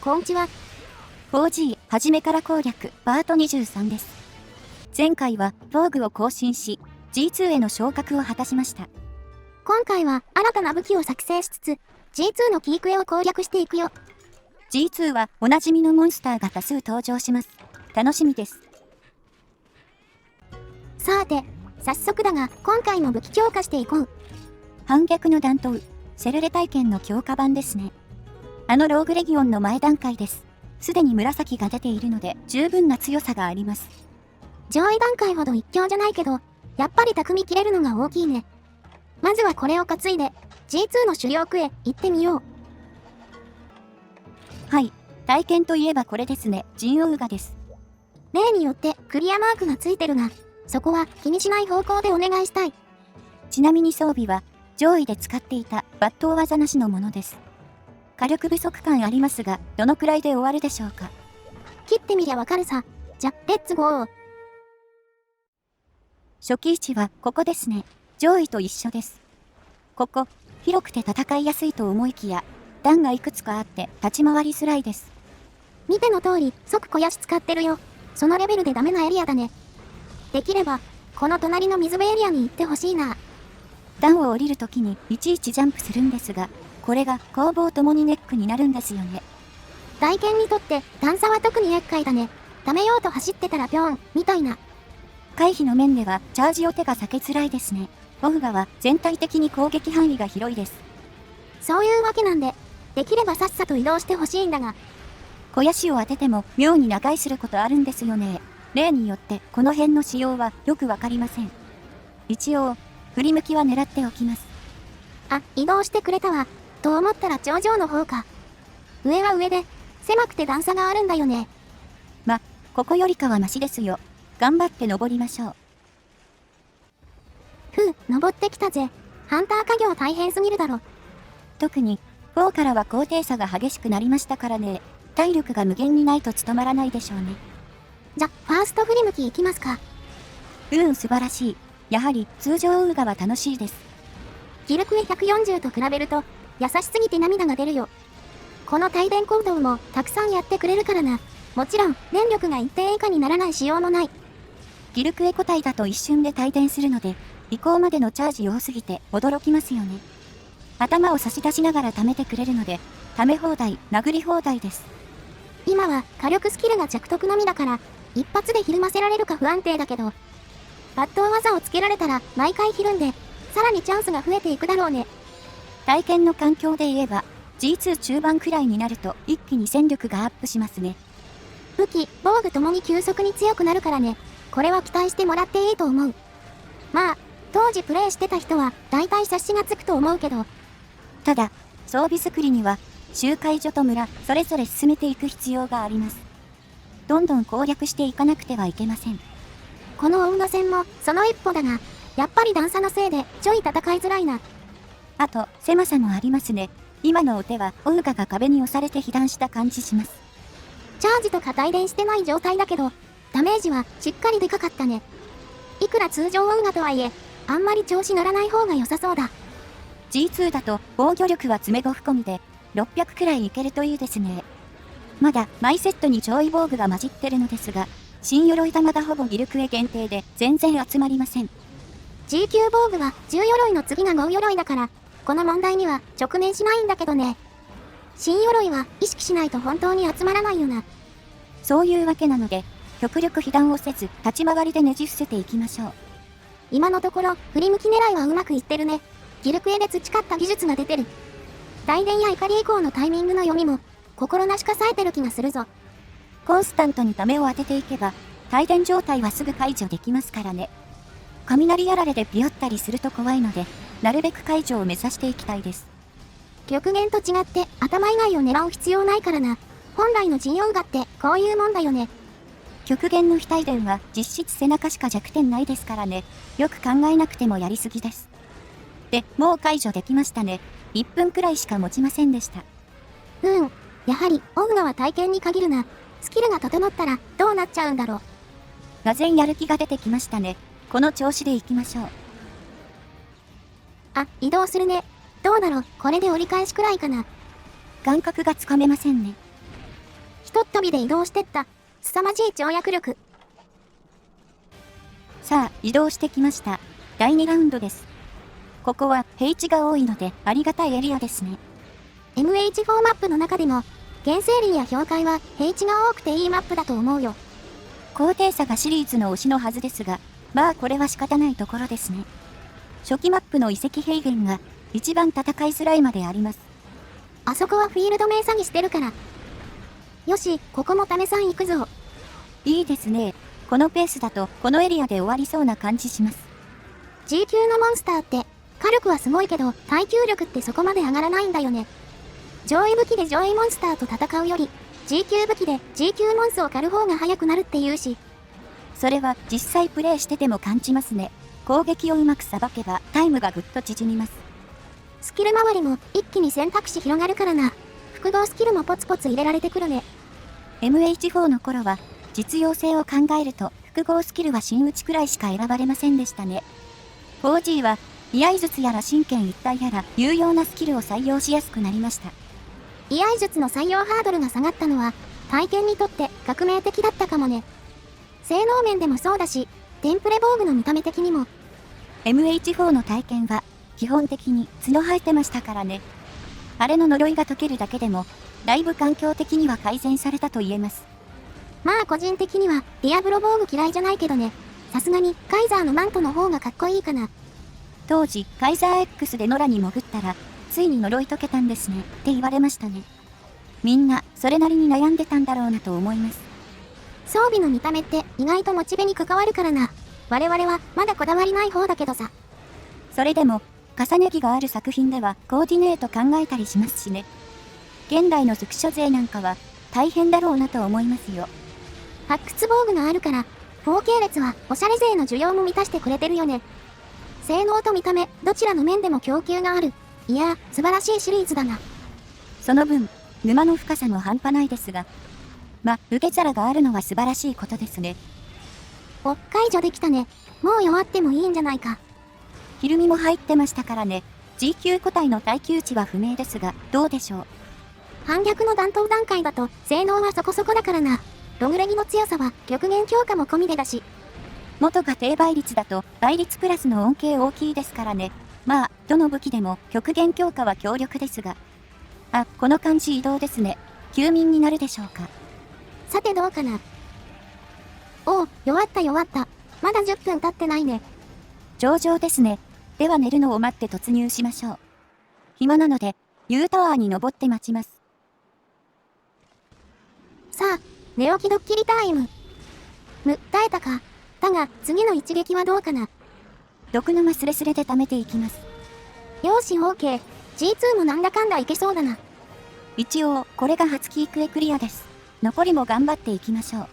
こんにちは。4G 初めから攻略パート23です。前回は防具を更新し G2 への昇格を果たしました。今回は新たな武器を作成しつつ G2 のキークエを攻略していくよ。 G2 はおなじみのモンスターが多数登場します。楽しみです。さて早速だが今回も武器強化していこう。反逆の弾頭セルレ体験の強化版ですね。あのローグレギオンの前段階です。すでに紫が出ているので十分な強さがあります。上位段階ほど一強じゃないけどやっぱり匠切れるのが大きいね。まずはこれを担いで G2 の狩猟区へ行ってみよう。はい、体験といえばこれですね。ジンオウガです。例によってクリアマークがついてるがそこは気にしない方向でお願いしたい。ちなみに装備は上位で使っていた抜刀技なしのものです。火力不足感ありますがどのくらいで終わるでしょうか。切ってみりゃわかるさ。じゃレッツゴー。初期位置はここですね。上位と一緒です。ここ広くて戦いやすいと思いきや段がいくつかあって立ち回りづらいです。見ての通り即肥やし使ってるよ。そのレベルでダメなエリアだね。できればこの隣の水辺エリアに行ってほしいな。段を降りるときにいちいちジャンプするんですがこれが攻防ともにネックになるんですよね。大剣にとって段差は特に厄介だね。溜めようと走ってたらピョンみたいな。回避の面ではチャージを手が避けづらいですね。オフガは全体的に攻撃範囲が広いです。そういうわけなんでできればさっさと移動してほしいんだが。肥やしを当てても妙に長居することあるんですよね。例によってこの辺の仕様はよくわかりません。一応振り向きは狙っておきます。あ、移動してくれたわ。と思ったら頂上の方か。上は上で狭くて段差があるんだよね。ここよりかはマシですよ。頑張って登りましょう。登ってきたぜ。ハンター家業大変すぎるだろ。特に4からは高低差が激しくなりましたからね。体力が無限にないと務まらないでしょうね。じゃ、ファースト振り向き行きますか。素晴らしい。やはり通常ウーガは楽しいです。ギルクエ140と比べると優しすぎて涙が出るよ。この帯電行動もたくさんやってくれるからな。もちろん電力が一定以下にならない仕様もない。ギルクエ個体だと一瞬で帯電するので移行までのチャージ多すぎて驚きますよね。頭を差し出しながら貯めてくれるので貯め放題殴り放題です。今は火力スキルが弱得のみだから一発でひるませられるか不安定だけど抜刀技をつけられたら毎回ひるんでさらにチャンスが増えていくだろうね。体験の環境で言えば G2 中盤くらいになると一気に戦力がアップしますね。武器、防具ともに急速に強くなるからね。これは期待してもらっていいと思う。まあ当時プレイしてた人は大体察しがつくと思うけど。ただ装備作りには集会所と村それぞれ進めていく必要があります。どんどん攻略していかなくてはいけません。この恩賀戦もその一歩だがやっぱり段差のせいでちょい戦いづらいな。あと狭さもありますね。今のお手はオウガが壁に押されて被弾した感じします。チャージとか帯電してない状態だけどダメージはしっかりでかかったね。いくら通常オウガとはいえあんまり調子乗らない方が良さそうだ。 G2 だと防御力は詰め5込みで600くらいいけるといいですね。まだマイセットに上位防具が混じってるのですが新鎧玉がほぼギルクエ限定で全然集まりません。 G 級防具は10鎧の次が5鎧だからこの問題には直面しないんだけどね。新鎧は意識しないと本当に集まらないよな。そういうわけなので極力被弾をせず立ち回りでねじ伏せていきましょう。今のところ振り向き狙いはうまくいってるね。ギルクエで培った技術が出てる。大電や怒り以降のタイミングの読みも心なしか冴えてる気がするぞ。コンスタントにためを当てていけば帯電状態はすぐ解除できますからね。雷やられでビヨったりすると怖いのでなるべく解除を目指していきたいです。極限と違って頭以外を狙う必要ないからな。本来の陣容画ってこういうもんだよね。極限の非帯電は実質背中しか弱点ないですからね。よく考えなくてもやりすぎです。で、もう解除できましたね。1分くらいしか持ちませんでした。やはりオウガは体験に限るな。スキルが整ったらどうなっちゃうんだろう。がぜんやる気が出てきましたね。この調子でいきましょう。あ、移動するね。どうだろう、これで折り返しくらいかな。感覚がつかめませんね。ひとっ飛びで移動してった。凄まじい跳躍力。さあ、移動してきました。第2ラウンドです。ここは平地が多いのでありがたいエリアですね。MH4 マップの中でも、原生林や氷海は平地が多くていいマップだと思うよ。高低差がシリーズの推しのはずですが、まあこれは仕方ないところですね。初期マップの遺跡平原が一番戦いづらいまであります。あそこはフィールド名詐欺してるから。よし、ここもタメさん行くぞ。いいですね。このペースだとこのエリアで終わりそうな感じします。G 級のモンスターって火力はすごいけど耐久力ってそこまで上がらないんだよね。上位武器で上位モンスターと戦うより G 級武器で G 級モンスを狩る方が早くなるって言うし。それは実際プレイしてても感じますね。攻撃をうまくさばけばタイムがぐっと縮みます。スキル周りも一気に選択肢広がるからな。複合スキルもポツポツ入れられてくるね。MH4 の頃は実用性を考えると複合スキルは真打ちくらいしか選ばれませんでしたね。4G は居合術やら真剣一体やら有用なスキルを採用しやすくなりました。居合術の採用ハードルが下がったのは体験にとって革命的だったかもね。性能面でもそうだし、テンプレ防具の見た目的にも。MH4 の体験は基本的に角生えてましたからね。あれの呪いが解けるだけでもだいぶ環境的には改善されたと言えます。まあ個人的にはディアブロ防具嫌いじゃないけどね。さすがにカイザーのマントの方がかっこいいかな。当時カイザー X で野良に潜ったらついに呪い解けたんですねって言われましたね。みんなそれなりに悩んでたんだろうなと思います。装備の見た目って意外とモチベに関わるからな。我々はまだこだわりない方だけどさ。それでも重ね着がある作品ではコーディネート考えたりしますしね。現代の属所勢なんかは大変だろうなと思いますよ。発掘防具があるから 4K 列はおしゃれ勢の需要も満たしてくれてるよね。性能と見た目どちらの面でも供給がある。いや素晴らしいシリーズだな。その分沼の深さも半端ないですが、受け皿があるのは素晴らしいことですね。お、解除できたね。もう弱ってもいいんじゃないか。ひるみも入ってましたからね。G 級個体の耐久値は不明ですが、どうでしょう。反逆の弾頭段階だと性能はそこそこだからな。ログレギの強さは極限強化も込みでだし。元が低倍率だと倍率プラスの恩恵大きいですからね。どの武器でも極限強化は強力ですが。この感じ移動ですね。休眠になるでしょうか。さてどうかな。おお、弱った弱った。まだ10分経ってないね。上々ですね。では寝るのを待って突入しましょう。暇なので、U タワーに登って待ちます。さあ、寝起きドッキリタイム。耐えたか。だが、次の一撃はどうかな。毒沼スレスレで貯めていきます。よーし OK。G2 もなんだかんだいけそうだな。一応、これが初キークエクリアです。残りも頑張っていきましょう。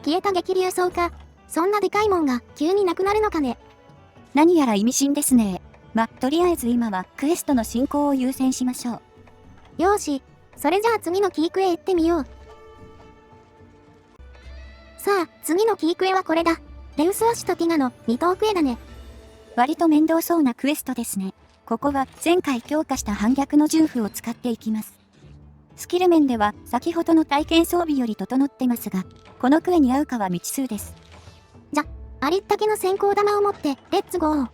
消えた激流走か。そんなでかいもんが急になくなるのかね。何やら意味深ですね。とりあえず今はクエストの進行を優先しましょう。よーし、それじゃあ次のキークへ行ってみよう。さあ、次のキークエはこれだ。レウスアシュとティガの2等クエだね。割と面倒そうなクエストですね。ここは前回強化した反逆の重符を使っていきます。スキル面では先ほどの体験装備より整ってますが、このクエに合うかは未知数です。ありったけの先行玉を持って、レッツゴー。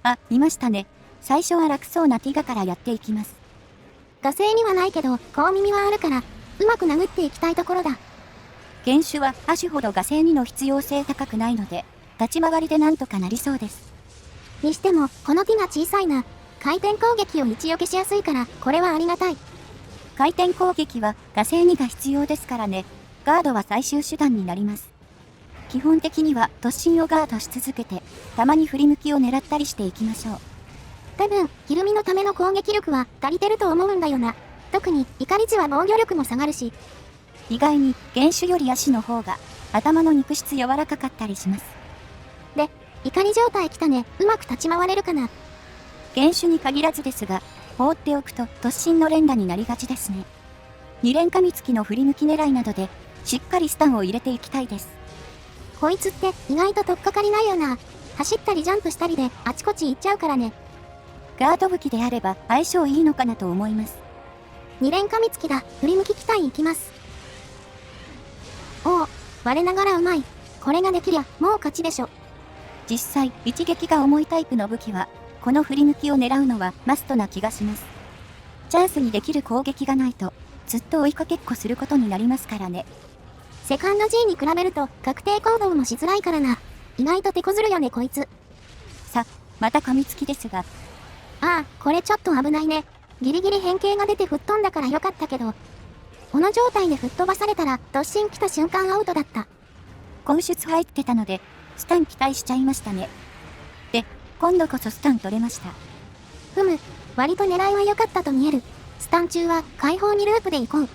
あ、いましたね。最初は楽そうなティガからやっていきます。火星にはないけど、小耳はあるから、うまく殴っていきたいところだ。原種は亜種ほど火星にの必要性高くないので、立ち回りでなんとかなりそうです。にしても、このティガ小さいな。回転攻撃を一避けしやすいから、これはありがたい。回転攻撃は火星にが必要ですからね。ガードは最終手段になります。基本的には突進をガードし続けて、たまに振り向きを狙ったりしていきましょう。多分、ひるみのための攻撃力は足りてると思うんだよな。特に、怒り値は防御力も下がるし。意外に原種より足の方が頭の肉質柔らかかったりします。で、怒り状態来たね。うまく立ち回れるかな。原種に限らずですが、放っておくと突進の連打になりがちですね。2連噛みつきの振り向き狙いなどで、しっかりスタンを入れていきたいです。こいつって意外と取っかかりないよな。走ったりジャンプしたりであちこち行っちゃうからね。ガード武器であれば相性いいのかなと思います。2連噛みつきだ。振り向き機体行きます。おお、我ながらうまい。これができりゃもう勝ちでしょ。実際、一撃が重いタイプの武器は、この振り向きを狙うのはマストな気がします。チャンスにできる攻撃がないと、ずっと追いかけっこすることになりますからね。セカンド G に比べると確定行動もしづらいからな。意外と手こずるよねこいつ。また噛みつきですが。ああ、これちょっと危ないね。ギリギリ変形が出て吹っ飛んだからよかったけど。この状態で吹っ飛ばされたら突進来た瞬間アウトだった。今出入ってたので、スタン期待しちゃいましたね。で、今度こそスタン取れました。ふむ、割と狙いは良かったと見える。スタン中は解放にループで行こう。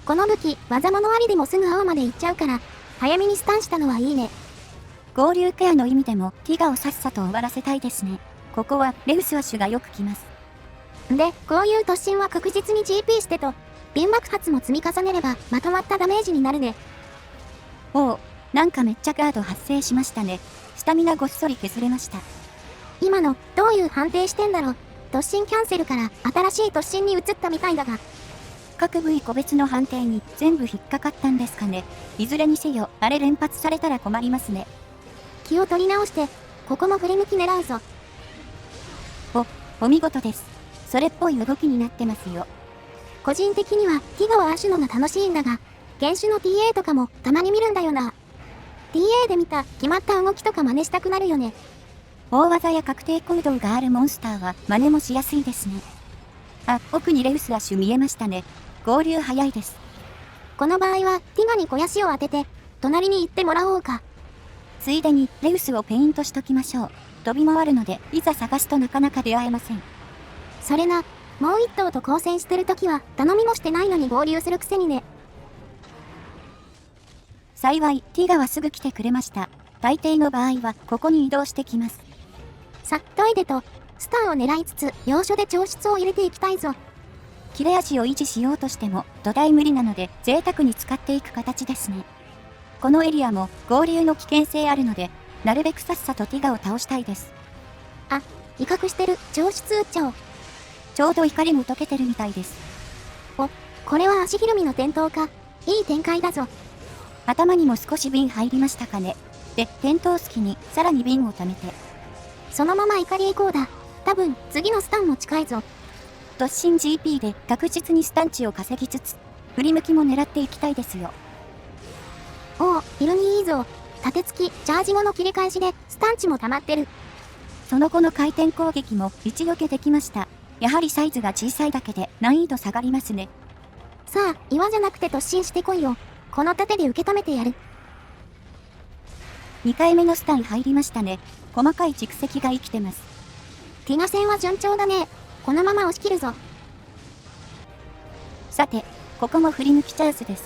この武器、技物ありでもすぐ青まで行っちゃうから、早めにスタンしたのはいいね。合流ケアの意味でもティガをさっさと終わらせたいですね。ここはレウスアッシュがよく来ます。で、こういう突進は確実に GP してと、瓶爆発も積み重ねればまとまったダメージになるね。おお、なんかめっちゃガード発生しましたね。スタミナごっそり削れました。今の、どういう判定してんだろう。突進キャンセルから新しい突進に移ったみたいだが。各部位個別の判定に全部引っかかったんですかね。いずれにせよ、あれ連発されたら困りますね。気を取り直して、ここも振り向き狙うぞ。お見事です。それっぽい動きになってますよ。個人的にはティガをアシュのが楽しいんだが、原種の TA とかもたまに見るんだよな。TA で見た決まった動きとか真似したくなるよね。大技や確定行動があるモンスターは真似もしやすいですね。あ、奥にレウスアッシュ見えましたね。合流早いです。この場合はティガに肥やしを当てて、隣に行ってもらおうか。ついでにレウスをペイントしときましょう。飛び回るので、いざ探すとなかなか出会えません。それな、もう一頭と交戦してるときは頼みもしてないのに合流するくせにね。幸い、ティガはすぐ来てくれました。大抵の場合は、ここに移動してきます。さ、トイレと、スターを狙いつつ、要所で調出を入れていきたいぞ。切れ味を維持しようとしても、土台無理なので、贅沢に使っていく形ですね。このエリアも、合流の危険性あるので、なるべくさっさとティガを倒したいです。あ、威嚇してる。調出撃っちゃおう。ちょうど怒りも解けてるみたいです。これは足ひるみの転倒か。いい展開だぞ。頭にも少し瓶入りましたかね。で、転倒隙に、さらに瓶を溜めて。そのまま怒り行こうだ。多分、次のスタンも近いぞ。突進 GP で確実にスタン値を稼ぎつつ、振り向きも狙っていきたいですよ。おお、ひるみいいぞ。盾付き、チャージ後の切り返しで、スタン値も溜まってる。その後の回転攻撃も一避けできました。やはりサイズが小さいだけで難易度下がりますね。さあ、岩じゃなくて突進してこいよ。この盾で受け止めてやる。2回目のスタン入りましたね。細かい蓄積が生きてます。ティガ戦は順調だね。このまま押し切るぞ。さて、ここも振り向きチャンスです。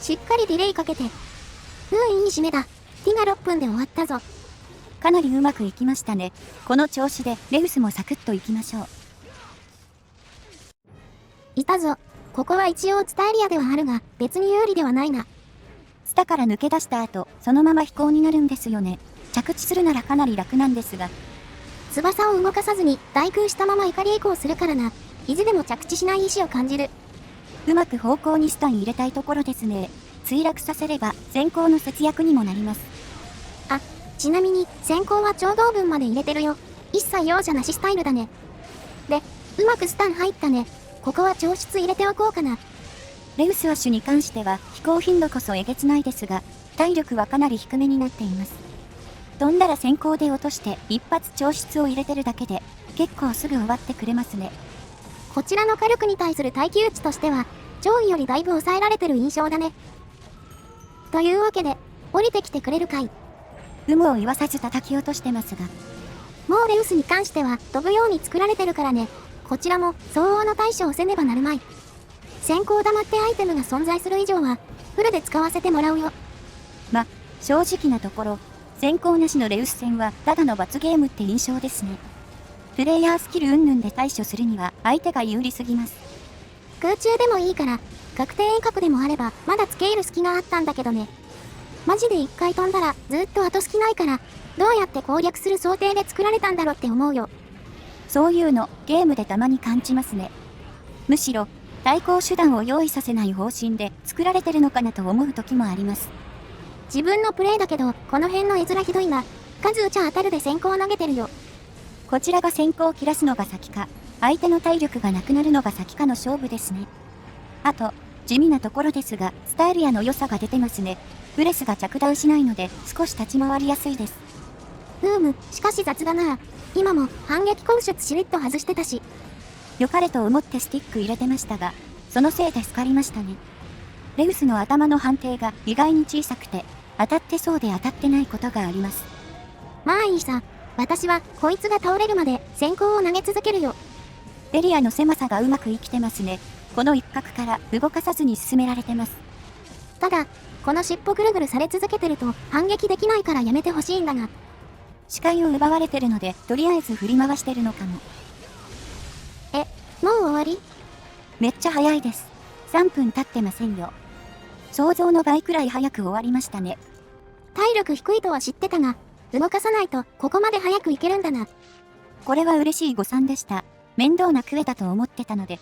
しっかりディレイかけて。いい締めだ。ティガ6分で終わったぞ。かなりうまくいきましたね。この調子でレウスもサクッといきましょう。いたぞ。ここは一応ツタエリアではあるが、別に有利ではないな。ツタから抜け出した後、そのまま飛行になるんですよね。着地するならかなり楽なんですが。翼を動かさずに大空したまま怒り移行するからな。意地でも着地しない意志を感じる。うまく方向にスタン入れたいところですね。墜落させれば先行の節約にもなります。あ、ちなみに先行は超動分まで入れてるよ。一切容赦なしスタイルだね。で、うまくスタン入ったね。ここは調湿入れておこうかな。レウスアッシュに関しては飛行頻度こそえげつないですが、体力はかなり低めになっています。飛んだら先行で落として一発調湿を入れてるだけで結構すぐ終わってくれますね。こちらの火力に対する耐久値としては上位よりだいぶ抑えられてる印象だね。というわけで降りてきてくれるかい。有無を言わさず叩き落としてますが、もうレウスに関しては飛ぶように作られてるからね。こちらも相応の対処をせねばなるまい。先行玉ってアイテムが存在する以上はフルで使わせてもらうよ。正直なところ先行なしのレウス戦はただの罰ゲームって印象ですね。プレイヤースキル云々で対処するには相手が有利すぎます。空中でもいいから確定遠隔でもあればまだ付け入る隙があったんだけどね。マジで一回飛んだらずっと後隙ないから、どうやって攻略する想定で作られたんだろって思うよ。そういうのゲームでたまに感じますね。むしろ対抗手段を用意させない方針で作られてるのかなと思う時もあります。自分のプレイだけどこの辺の絵面ひどいな。数打ちゃ当たるで先行投げてるよ。こちらが先行を切らすのが先か、相手の体力がなくなるのが先かの勝負ですね。あと地味なところですがスタイリアの良さが出てますね。ブレスが着弾しないので少し立ち回りやすいです。しかし雑だな。今も反撃口出しれっと外してたし。良かれと思ってスティック入れてましたが、そのせいでスカりましたね。レウスの頭の判定が意外に小さくて、当たってそうで当たってないことがあります。まあいいさ。私はこいつが倒れるまで先行を投げ続けるよ。エリアの狭さがうまく生きてますね。この一角から動かさずに進められてます。ただ、この尻尾ぐるぐるされ続けてると反撃できないからやめてほしいんだが。視界を奪われてるので、とりあえず振り回してるのかも。もう終わり？めっちゃ早いです。3分経ってませんよ。想像の倍くらい早く終わりましたね。体力低いとは知ってたが、動かさないとここまで早くいけるんだな。これは嬉しい誤算でした。面倒なクエだと思ってたので。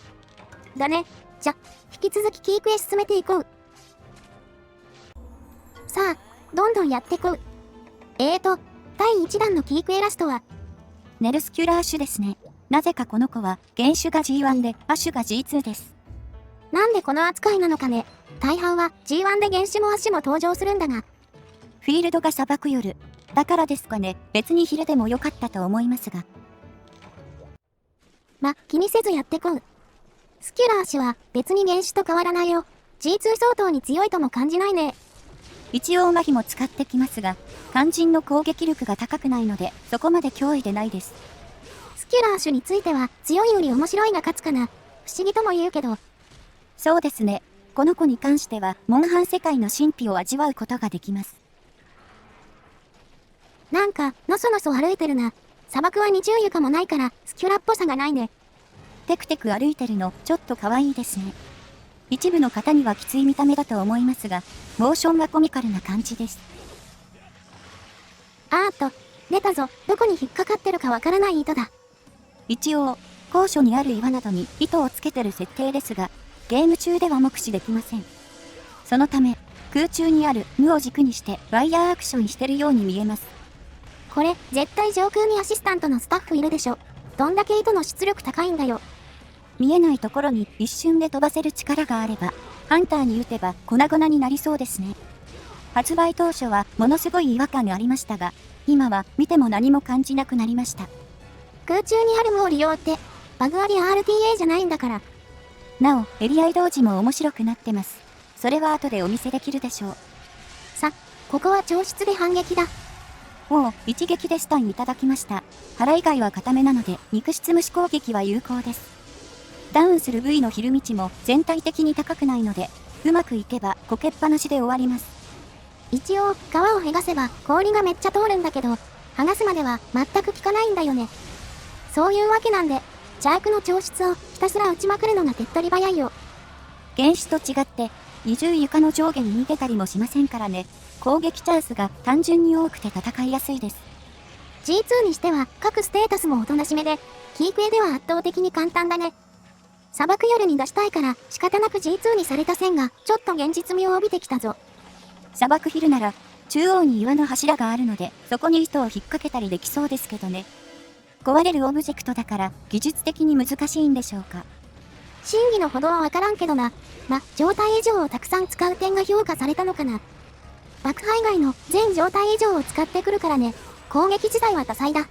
だね。じゃ、引き続きキークエ進めていこう。さあ、どんどんやってこう。第1弾のキークエラストは、ネルスキュラーシュですね。なぜかこの子は、原種が G1 で、亜種が G2 です。なんでこの扱いなのかね。大半は G1 で原種も亜種も登場するんだが。フィールドが砂漠夜。だからですかね。別にヒレでも良かったと思いますが。気にせずやってこう。スキュラー氏は別に原種と変わらないよ。G2 相当に強いとも感じないね。一応麻痺も使ってきますが、肝心の攻撃力が高くないので、そこまで脅威でないです。スキュラー種については強いより面白いが勝つかな。不思議とも言うけど。そうですね。この子に関しては、モンハン世界の神秘を味わうことができます。なんか、のそのそ歩いてるな。砂漠は二重床もないから、スキュラっぽさがないね。テクテク歩いてるの、ちょっと可愛いですね。一部の方にはきつい見た目だと思いますが、モーションがコミカルな感じです。出たぞ。どこに引っかかってるかわからない糸だ。一応、高所にある岩などに糸をつけてる設定ですが、ゲーム中では目視できません。そのため、空中にある無を軸にしてワイヤーアクションしてるように見えます。これ、絶対上空にアシスタントのスタッフいるでしょ。どんだけ糸の出力高いんだよ。見えないところに一瞬で飛ばせる力があれば、ハンターに撃てば粉々になりそうですね。発売当初はものすごい違和感がありましたが、今は見ても何も感じなくなりました。空中にある無を利用って、バグあり RTA じゃないんだから。なお、エリア移動時も面白くなってます。それは後でお見せできるでしょう。ここは調湿で反撃だ。一撃でスタンいただきました。腹以外は固めなので、肉質無視攻撃は有効です。ダウンする部位のヒル道も全体的に高くないので、うまくいけばこけっぱなしで終わります。一応、皮を剥がせば氷がめっちゃ通るんだけど、剥がすまでは全く効かないんだよね。そういうわけなんで、邪悪の調湿をひたすら打ちまくるのが手っ取り早いよ。原始と違って、二重床の上下に逃げたりもしませんからね。攻撃チャンスが単純に多くて戦いやすいです。G2 にしては各ステータスもおとなしめで、キークエでは圧倒的に簡単だね。砂漠夜に出したいから仕方なく G2 にされた線がちょっと現実味を帯びてきたぞ。砂漠ヒルなら中央に岩の柱があるのでそこに糸を引っ掛けたりできそうですけどね。壊れるオブジェクトだから技術的に難しいんでしょうか。真偽のほどはわからんけどな。状態以上をたくさん使う点が評価されたのかな。爆破以外の全状態以上を使ってくるからね。攻撃自体は多彩だ。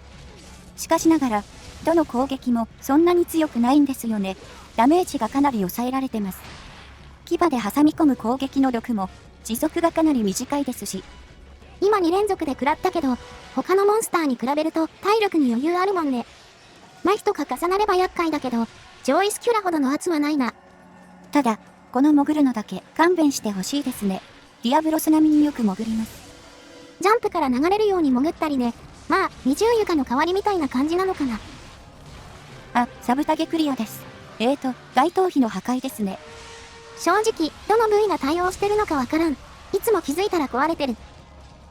しかしながら、どの攻撃もそんなに強くないんですよね。ダメージがかなり抑えられてます。牙で挟み込む攻撃の力も持続がかなり短いですし。今2連続で食らったけど、他のモンスターに比べると体力に余裕あるもんね。麻痺とか重なれば厄介だけど、上位スキュラほどの圧はないな。ただ、この潜るのだけ勘弁してほしいですね。ディアブロス並みによく潜ります。ジャンプから流れるように潜ったりね。二重床の代わりみたいな感じなのかな。あ、サブタゲクリアです。該当費の破壊ですね。正直、どの部位が対応してるのかわからん。いつも気づいたら壊れてる。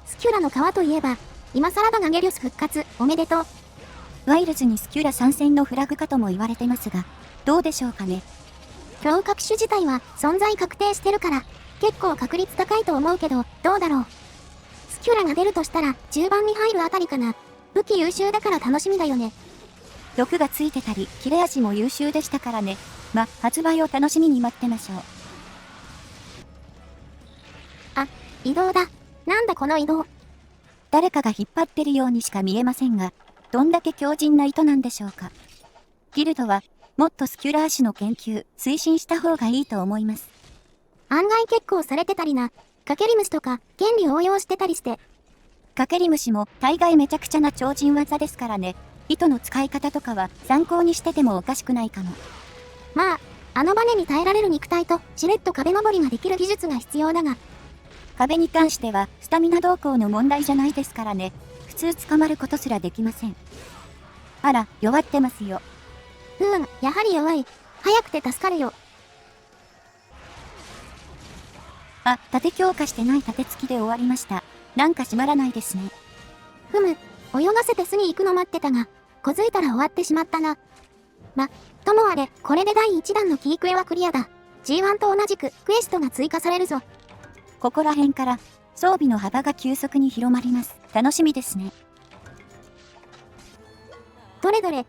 スキュラの皮といえば、今更だがゲリョス復活、おめでとう。ワイルズにスキュラ参戦のフラグかとも言われてますが、どうでしょうかね。強角種自体は存在確定してるから、結構確率高いと思うけど、どうだろう。スキュラが出るとしたら、中盤に入るあたりかな。武器優秀だから楽しみだよね。毒がついてたり、切れ味も優秀でしたからね。発売を楽しみに待ってましょう。あ、移動だ。なんだこの移動。誰かが引っ張ってるようにしか見えませんが、どんだけ強靭な糸なんでしょうか。ギルドは、もっとスキュラー種の研究、推進した方がいいと思います。案外結構されてたりな。カケリムシとか、原理応用してたりして。カケリムシも大概めちゃくちゃな超人技ですからね。糸の使い方とかは参考にしててもおかしくないかも。あのバネに耐えられる肉体と、しれっと壁登りができる技術が必要だが。壁に関しては、スタミナ動向の問題じゃないですからね。普通捕まることすらできません。あら、弱ってますよ。やはり弱い。早くて助かるよ。あ、盾強化してない盾付きで終わりました。なんか閉まらないですね。泳がせて巣に行くの待ってたが、こづいたら終わってしまったな。ともあれ、これで第1弾のキークエはクリアだ。G1 と同じくクエストが追加されるぞ。ここら辺から装備の幅が急速に広まります。楽しみですね。どれどれ。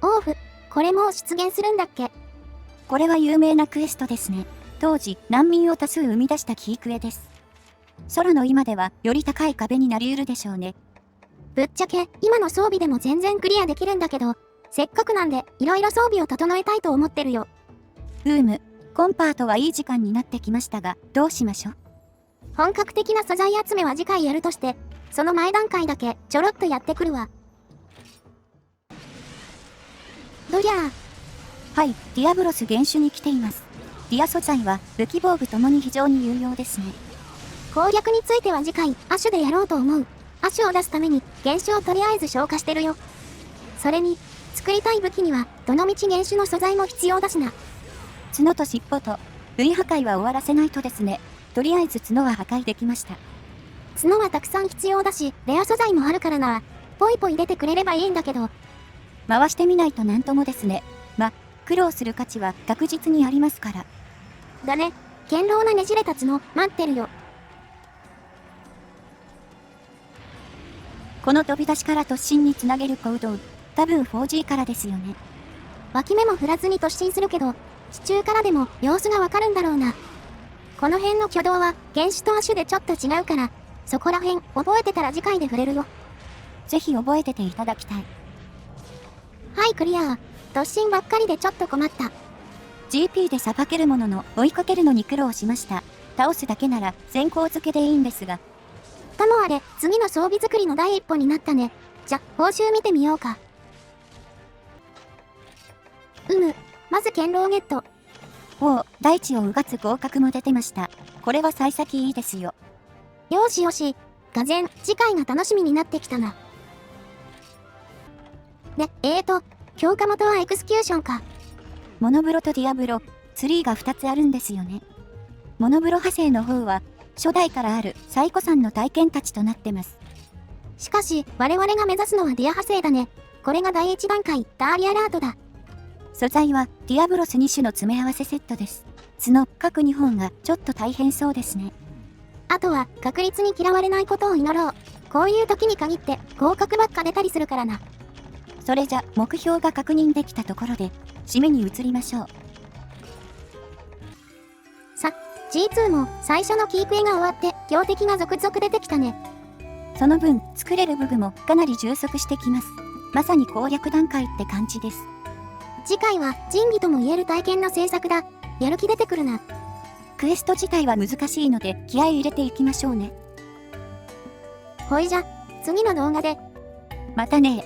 オーフ、これもう出現するんだっけ？これは有名なクエストですね。当時、難民を多数生み出したキークエです。空の今ではより高い壁になり得るでしょうね。ぶっちゃけ、今の装備でも全然クリアできるんだけど、せっかくなんで、いろいろ装備を整えたいと思ってるよ。コンパートはいい時間になってきましたが、どうしましょう？本格的な素材集めは次回やるとして、その前段階だけちょろっとやってくるわ。どりゃあ。はい、ディアブロス原種に来ています。ディア素材は武器防具ともに非常に有用ですね。攻略については次回、アシュでやろうと思う。アシュを出すために、原種をとりあえず消化してるよ。それに、作りたい武器には、どのみち原種の素材も必要だしな。角と尻尾と、類破壊は終わらせないとですね。とりあえず角は破壊できました。角はたくさん必要だし、レア素材もあるからな。ポイポイ出てくれればいいんだけど。回してみないとなんともですね。苦労する価値は確実にありますから。だね。堅牢なねじれた角、待ってるよ。この飛び出しから突進につなげる行動、多分 4G からですよね。脇目も振らずに突進するけど、地中からでも様子がわかるんだろうな。この辺の挙動は原種と亜種でちょっと違うから、そこら辺覚えてたら次回で触れるよ。ぜひ覚えてていただきたい。はい、クリア。突進ばっかりでちょっと困った。GP でさばけるものの追いかけるのに苦労しました。倒すだけなら先行付けでいいんですが。ともあれ、次の装備作りの第一歩になったね。じゃ、報酬見てみようか。まず堅牢ゲット。おお、大地をうがつ合格も出てました。これは幸先いいですよ。よしよし、がぜん、次回が楽しみになってきたな。で、強化元はエクスキューションか。モノブロとディアブロ、ツリーが2つあるんですよね。モノブロ派生の方は、初代からあるサイコさんの体験たちとなってます。しかし、我々が目指すのはディア派生だね。これが第1段階、ダーリアラートだ。素材は、ディアブロス2種の詰め合わせセットです。角、各2本がちょっと大変そうですね。あとは、確率に嫌われないことを祈ろう。こういう時に限って、合格ばっか出たりするからな。それじゃ、目標が確認できたところで、締めに移りましょう。さ、G2 も最初のキークエが終わって強敵が続々出てきたね。その分、作れる武具もかなり充足してきます。まさに攻略段階って感じです。次回は仁義とも言える体験の制作だ。やる気出てくるな。クエスト自体は難しいので気合い入れていきましょうね。ほいじゃ、次の動画で。またね。